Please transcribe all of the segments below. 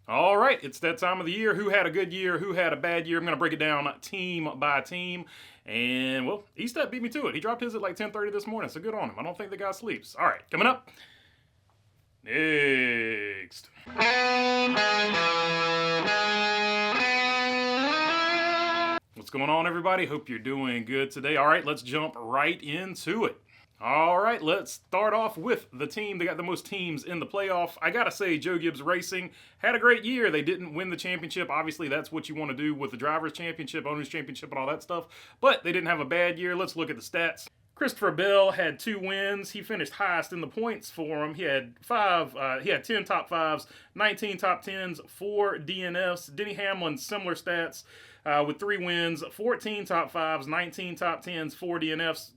All right, it's that time of the year. Who had a good year? Who had a bad year? I'm going to break it down team by team. And, well, E-Step beat me to it. He dropped his at like 10:30 this morning, so good on him. I don't think the guy sleeps. All right, coming up next. What's going on, everybody? Hope you're doing good today. All right, let's jump right into it. All right, let's start off with the team that got the most teams in the playoff. I gotta say, Joe Gibbs Racing had a great year. They didn't win the championship. Obviously, that's what you want to do with the Drivers' Championship, Owners' Championship, and all that stuff. But they didn't have a bad year. Let's look at the stats. Christopher Bell had 2 wins. He finished highest in the points for him. He had 10 top 5s, 19 top 10s, 4 DNFs. Denny Hamlin, similar stats with 3 wins, 14 top 5s, 19 top 10s, 4 DNFs.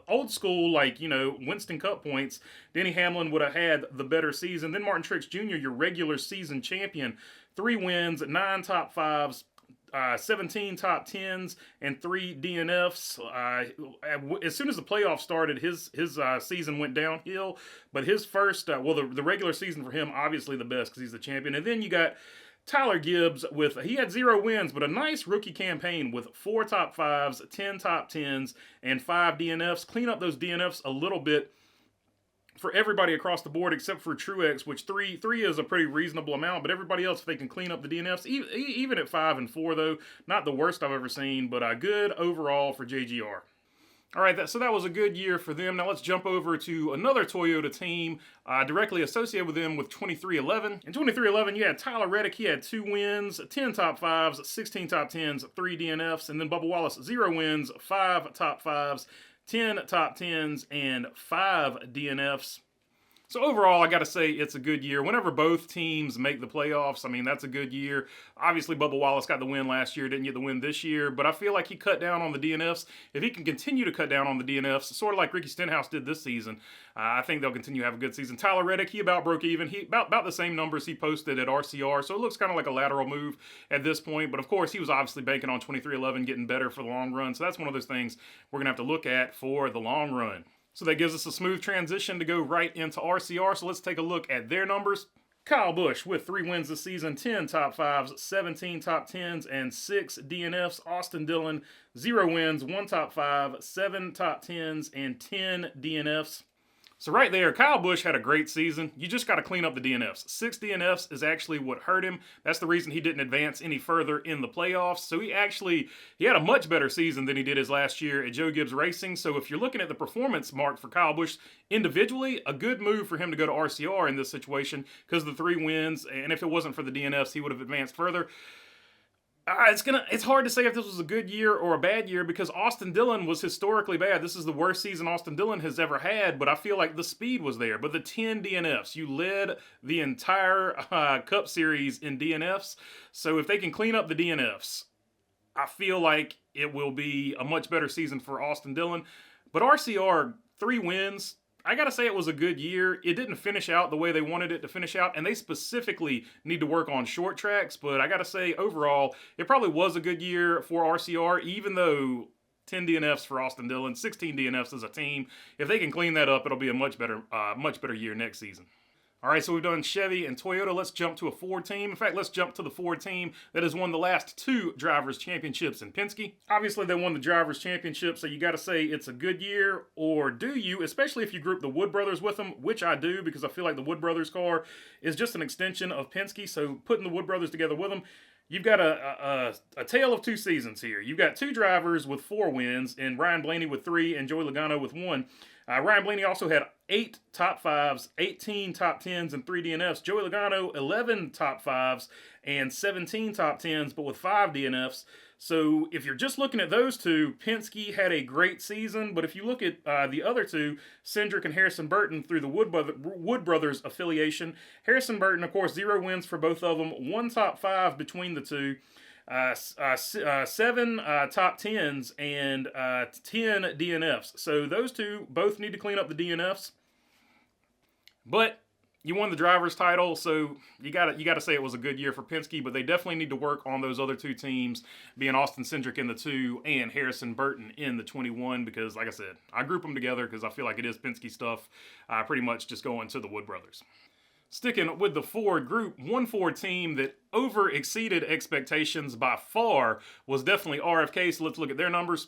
Old school, Winston Cup points, Denny Hamlin would have had the better season. Then Martin Truex Jr., your regular season champion, 3 wins, 9 top 5s, 17 top 10s, and 3 DNFs. As soon as the playoffs started, his season went downhill. But his first, the regular season for him, obviously the best because he's the champion. And then you got Tyler Gibbs he had 0 wins, but a nice rookie campaign with 4 top 5s, 10 top 10s, and 5 DNFs. Clean up those DNFs a little bit for everybody across the board except for Truex, which three is a pretty reasonable amount, but everybody else, if they can clean up the DNFs, even at 5 and 4 though, not the worst I've ever seen, but good overall for JGR. All right, so that was a good year for them. Now let's jump over to another Toyota team directly associated with them with 2311. In 2311, you had Tyler Reddick. He had 2 wins, 10 top 5s, 16 top 10s, 3 DNFs. And then Bubba Wallace, 0 wins, 5 top 5s, 10 top 10s, and 5 DNFs. So overall, I got to say it's a good year. Whenever both teams make the playoffs, I mean, that's a good year. Obviously, Bubba Wallace got the win last year, didn't get the win this year, but I feel like he cut down on the DNFs. If he can continue to cut down on the DNFs, sort of like Ricky Stenhouse did this season, I think they'll continue to have a good season. Tyler Reddick, he about broke even. He about the same numbers he posted at RCR, so it looks kind of like a lateral move at this point. But of course, he was obviously banking on 2311 getting better for the long run, so that's one of those things we're going to have to look at for the long run. So that gives us a smooth transition to go right into RCR. So let's take a look at their numbers. Kyle Busch with 3 wins this season, 10 top 5s, 17 top 10s, and 6 DNFs. Austin Dillon, 0 wins, 1 top 5, 7 top 10s, and 10 DNFs. So right there, Kyle Busch had a great season. You just got to clean up the DNFs. 6 DNFs is actually what hurt him. That's the reason he didn't advance any further in the playoffs. So he had a much better season than he did his last year at Joe Gibbs Racing. So if you're looking at the performance mark for Kyle Busch individually, a good move for him to go to RCR in this situation because of the 3 wins. And if it wasn't for the DNFs, he would have advanced further. It's hard to say if this was a good year or a bad year because Austin Dillon was historically bad. This is the worst season Austin Dillon has ever had, but I feel like the speed was there. But the 10 DNFs, you led the entire Cup Series in DNFs. So if they can clean up the DNFs, I feel like it will be a much better season for Austin Dillon. But RCR, 3 wins. I gotta say it was a good year. It didn't finish out the way they wanted it to finish out, and they specifically need to work on short tracks, but I gotta say overall, it probably was a good year for RCR, even though 10 DNFs for Austin Dillon, 16 DNFs as a team. If they can clean that up, it'll be a much better year next season. All right, so we've done Chevy and Toyota. Let's jump to a Ford team. In fact, let's jump to the Ford team that has won the last 2 Drivers' Championships in Penske. Obviously, they won the Drivers' Championship, so you got to say it's a good year, or do you? Especially if you group the Wood Brothers with them, which I do because I feel like the Wood Brothers car is just an extension of Penske, so putting the Wood Brothers together with them, you've got a tale of 2 seasons here. You've got 2 drivers with 4 wins, and Ryan Blaney with 3, and Joey Logano with 1. Ryan Blaney also had 8 top 5s, 18 top 10s, and 3 DNFs. Joey Logano, 11 top 5s and 17 top 10s, but with 5 DNFs. So if you're just looking at those 2, Penske had a great season. But if you look at the other 2, Cindric and Harrison Burton through the Wood Brothers affiliation, Harrison Burton, of course, 0 wins for both of them, 1 top 5 between the 2. 7 top 10s and 10 DNFs. So those 2 both need to clean up the DNFs. But you won the driver's title, so you got to say it was a good year for Penske, but they definitely need to work on those other 2 teams, being Austin Cindric in the 2 and Harrison Burton in the 21, because like I said, I group them together because I feel like it is Penske stuff, pretty much just going to the Wood Brothers. Sticking with the Ford group, one Ford team that over-exceeded expectations by far was definitely RFK, so let's look at their numbers.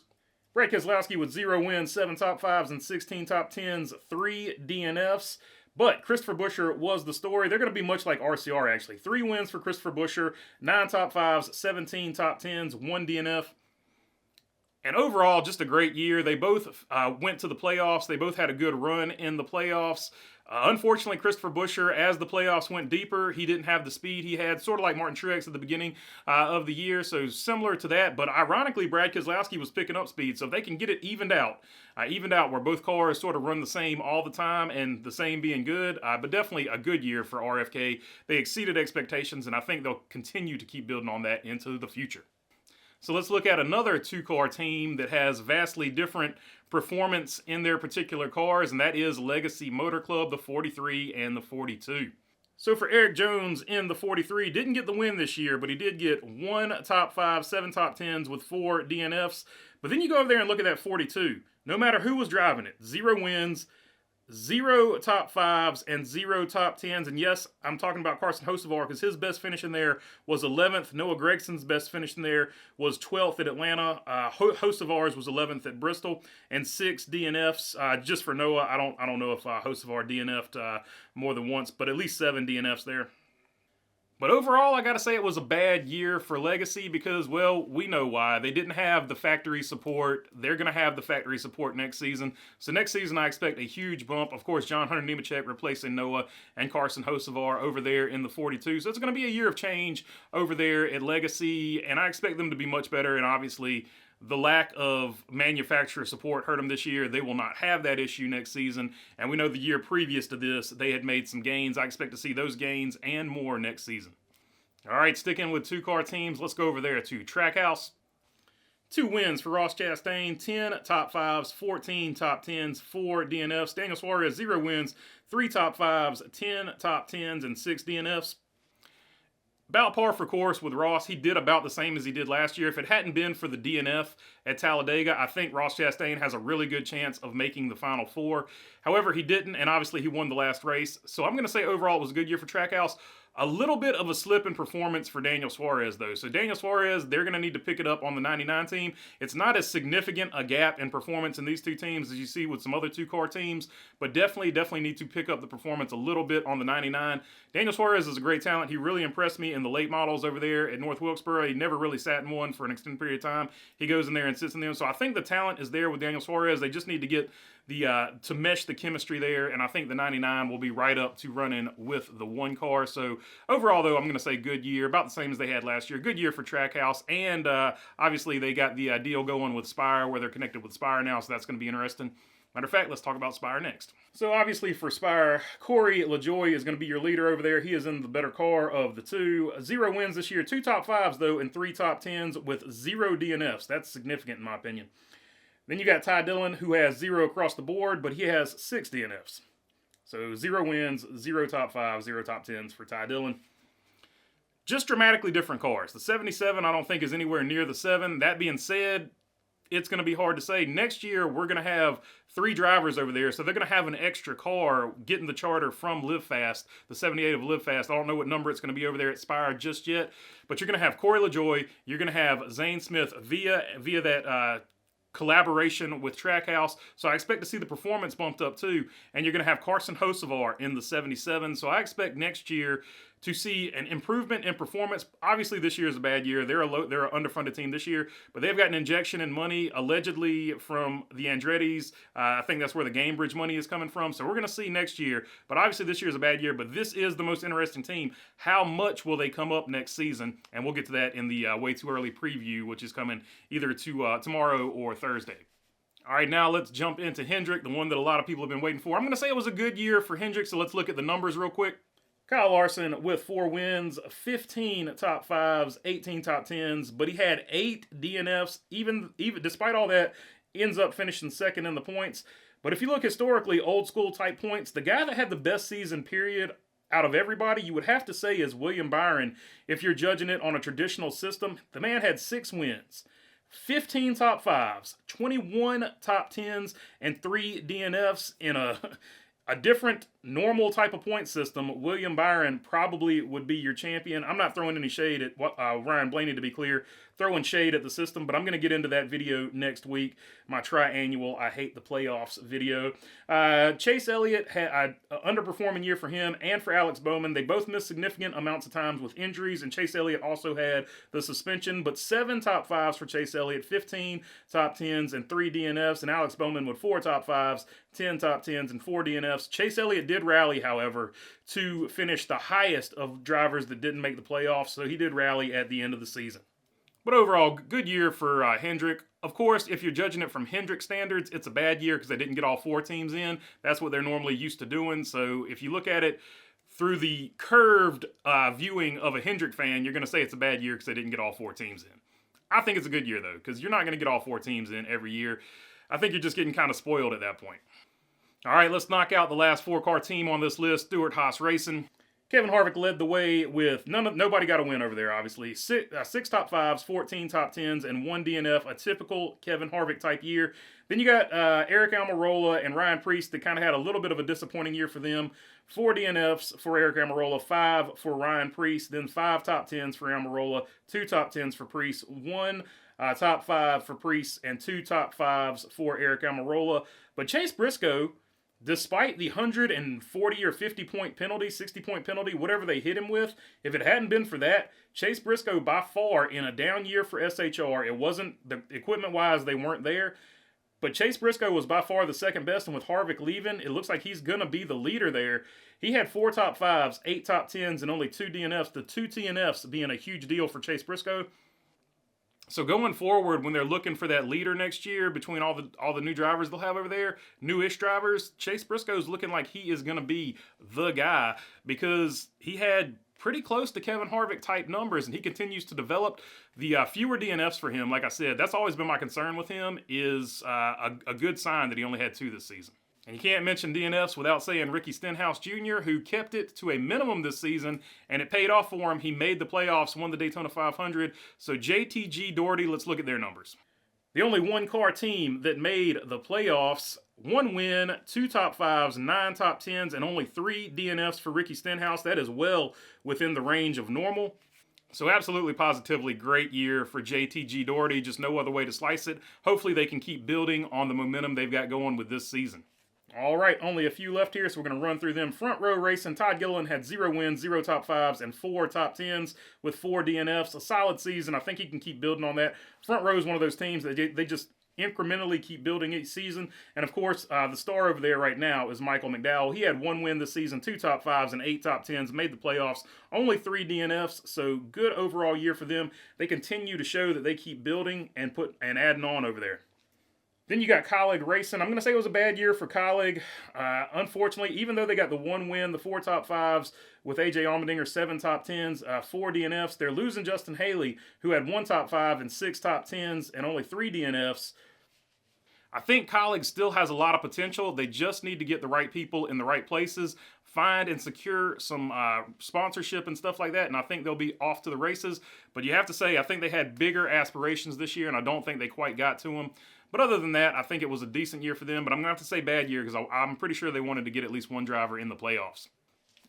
Brad Keselowski with 0 wins, 7 top 5s, and 16 top 10s, 3 DNFs. But Christopher Buescher was the story. They're going to be much like RCR, actually. 3 wins for Christopher Buescher, 9 top 5s, 17 top 10s, 1 DNF. And overall, just a great year. They both went to the playoffs. They both had a good run in the playoffs. Unfortunately, Christopher Buescher, as the playoffs went deeper, he didn't have the speed he had, sort of like Martin Truex at the beginning of the year, so similar to that. But ironically, Brad Keselowski was picking up speed, so if they can get it evened out where both cars sort of run the same all the time and the same being good, but definitely a good year for RFK. They exceeded expectations, and I think they'll continue to keep building on that into the future. So let's look at another 2-car team that has vastly different performance in their particular cars, and that is Legacy Motor Club, the 43 and the 42. So for Erik Jones in the 43, didn't get the win this year, but he did get 1 top 5, 7 top 10s with 4 DNFs. But then you go over there and look at that 42. No matter who was driving it, 0 wins, 0 top 5s, and 0 top 10s. And yes, I'm talking about Carson Hocevar because his best finish in there was 11th. Noah Gregson's best finish in there was 12th at Atlanta. Hocevar's was 11th at Bristol, and 6 DNFs. Just for Noah, I don't know if Hocevar DNF'd more than once, but at least 7 DNFs there. But overall, I gotta say it was a bad year for Legacy because, well, we know why. They didn't have the factory support. They're gonna have the factory support next season. So next season, I expect a huge bump. Of course, John Hunter Nemechek replacing Noah and Carson Hocevar over there in the 42. So it's gonna be a year of change over there at Legacy, and I expect them to be much better. And obviously, the lack of manufacturer support hurt them this year. They will not have that issue next season. And we know the year previous to this, they had made some gains. I expect to see those gains and more next season. All right, sticking with 2-car teams, let's go over there to Trackhouse. 2 wins for Ross Chastain, 10 top 5s, 14 top 10s, 4 DNFs. Daniel Suarez, 0 wins, 3 top 5s, 10 top 10s, and 6 DNFs. About par for course with Ross. He did about the same as he did last year. If it hadn't been for the DNF at Talladega, I think Ross Chastain has a really good chance of making the Final Four. However, he didn't, and obviously he won the last race. So I'm going to say overall it was a good year for Trackhouse. A little bit of a slip in performance for Daniel Suarez, though. So Daniel Suarez, they're going to need to pick it up on the 99 team. It's not as significant a gap in performance in these 2 teams as you see with some other 2-car teams, but definitely need to pick up the performance a little bit on the 99. Daniel Suarez is a great talent. He really impressed me in the late models over there at North Wilkesboro. He never really sat in one for an extended period of time. He goes in there and sits in them. So I think the talent is there with Daniel Suarez. They just need to get to mesh the chemistry there, and I think the 99 will be right up to running with the 1 car. So overall, though, I'm going to say good year, about the same as they had last year. Good year for Trackhouse, and obviously they got the deal going with Spire where they're connected with Spire now, so that's going to be interesting. Matter of fact, let's talk about Spire next. So obviously for Spire, Corey LaJoie is going to be your leader over there. He is in the better car of the 2. 0 wins this year, 2 top 5s though, and 3 top 10s with 0 DNFs. That's significant in my opinion. Then you got Ty Dillon, who has 0 across the board, but he has 6 DNFs. So 0 wins, 0 top 5s, 0 top 10s for Ty Dillon. Just dramatically different cars. The 77 I don't think is anywhere near the 7. That being said, it's going to be hard to say. Next year, we're going to have 3 drivers over there, so they're going to have an extra car getting the charter from Live Fast, the 78 of Live Fast. I don't know what number it's going to be over there at Spire just yet, but you're going to have Corey LaJoie. You're going to have Zane Smith via that collaboration with Trackhouse, so I expect to see the performance bumped up too, and you're going to have Carson Hocevar in the 77, so I expect next year to see an improvement in performance. Obviously, this year is a bad year. They're an underfunded team this year, but they've got an injection in money, allegedly from the Andretti's. I think that's where the Gamebridge money is coming from, so we're going to see next year, but obviously this year is a bad year, but this is the most interesting team. How much will they come up next season? And we'll get to that in the Way Too Early preview, which is coming either to tomorrow or Thursday. All right, now let's jump into Hendrick, the one that a lot of people have been waiting for. I'm going to say it was a good year for Hendrick, so let's look at the numbers real quick. Kyle Larson with 4 wins, 15 top 5s, 18 top 10s, but he had 8 DNFs. Even despite all that, ends up finishing second in the points. But if you look historically, old school type points, the guy that had the best season period out of everybody, you would have to say is William Byron. If you're judging it on a traditional system, the man had 6 wins, 15 top 5s, 21 top 10s, and 3 DNFs in a different normal type of point system, William Byron probably would be your champion. I'm not throwing any shade at Ryan Blaney, to be clear, throwing shade at the system, but I'm going to get into that video next week, my triannual I hate the playoffs video. Chase Elliott had an underperforming year for him and for Alex Bowman. They both missed significant amounts of times with injuries, and Chase Elliott also had the suspension, but 7 top 5s for Chase Elliott, 15 top 10s, and 3 DNFs, and Alex Bowman with 4 top 5s, 10 top 10s, and 4 DNFs. Chase Elliott did rally, however, to finish the highest of drivers that didn't make the playoffs, so he did rally at the end of the season. But overall, good year for Hendrick. Of course, if you're judging it from Hendrick standards, it's a bad year because they didn't get all 4 teams in. That's what they're normally used to doing. So if you look at it through the curved viewing of a Hendrick fan, you're going to say it's a bad year because they didn't get all 4 teams in. I think it's a good year, though, because you're not going to get all 4 teams in every year. I think you're just getting kind of spoiled at that point. All right, let's knock out the last 4-car team on this list, Stewart-Haas Racing. Kevin Harvick led the way with nobody got a win over there, obviously. 6 top 5s, 14 top 10s, and 1 DNF, a typical Kevin Harvick type year. Then you got Aric Almirola and Ryan Preece that kind of had a little bit of a disappointing year for them. 4 DNFs for Aric Almirola, 5 for Ryan Preece, then 5 top 10s for Almirola, 2 top 10s for Preece, 1 top 5 for Preece, and 2 top 5s for Aric Almirola. But Chase Briscoe, despite the 140 or 50 point penalty, 60 point penalty, whatever they hit him with, if it hadn't been for that, Chase Briscoe by far in a down year for SHR, it wasn't, the equipment wise, they weren't there, but Chase Briscoe was by far the second best, and with Harvick leaving, it looks like he's going to be the leader there. He had 4 top 5s, 8 top 10s, and only 2 DNFs, the 2 TNFs being a huge deal for Chase Briscoe. So going forward, when they're looking for that leader next year between all the new drivers they'll have over there, newish drivers, Chase Briscoe's looking like he is going to be the guy because he had pretty close to Kevin Harvick type numbers, and he continues to develop. The fewer DNFs for him, like I said, that's always been my concern with him, is a good sign that he only had 2 this season. And you can't mention DNFs without saying Ricky Stenhouse Jr., who kept it to a minimum this season, and it paid off for him. He made the playoffs, won the Daytona 500. So JTG Doherty, let's look at their numbers. The only 1-car team that made the playoffs, 1 win, 2 top 5s, 9 top 10s, and only 3 DNFs for Ricky Stenhouse. That is well within the range of normal. So absolutely positively great year for JTG Doherty. Just no other way to slice it. Hopefully they can keep building on the momentum they've got going with this season. All right, only a few left here, so we're going to run through them. Front row racing, Todd Gilliland had 0 wins, 0 top 5s, and 4 top 10s with 4 DNFs. A solid season. I think he can keep building on that. Front row is one of those teams that they just incrementally keep building each season. And, of course, the star over there right now is Michael McDowell. He had 1 win this season, 2 top 5s, and 8 top 10s, made the playoffs. Only 3 DNFs, so good overall year for them. They continue to show that they keep building and adding on over there. Then you got Kaulig Racing. I'm going to say it was a bad year for Kaulig. Unfortunately, even though they got the 1 win, the 4 top 5s with A.J. Allmendinger, 7 top 10s, 4 DNFs, they're losing Justin Haley, who had 1 top 5 and 6 top 10s and only 3 DNFs. I think Kaulig still has a lot of potential. They just need to get the right people in the right places, find and secure some sponsorship and stuff like that, and I think they'll be off to the races. But you have to say, I think they had bigger aspirations this year, and I don't think they quite got to them. But other than that, I think it was a decent year for them, but I'm going to have to say bad year because I'm pretty sure they wanted to get at least 1 driver in the playoffs.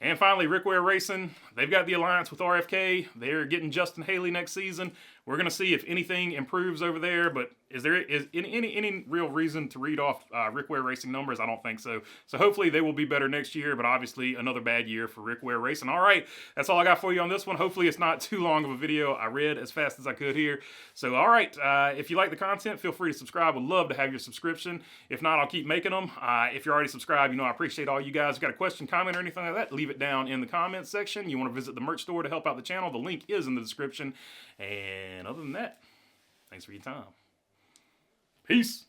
And finally, Rick Ware Racing. They've got the alliance with RFK. They're getting Justin Haley next season. We're going to see if anything improves over there, but is any real reason to read off Rick Ware Racing numbers? I don't think so. So hopefully they will be better next year, but obviously another bad year for Rick Ware Racing. All right, that's all I got for you on this one. Hopefully it's not too long of a video. I read as fast as I could here. So all right, if you like the content, feel free to subscribe. Would love to have your subscription. If not, I'll keep making them. If you're already subscribed, you know I appreciate all you guys. If you got a question, comment, or anything like that, leave it down in the comments section. You want to visit the merch store to help out the channel, the link is in the description. And other than that, thanks for your time. Peace.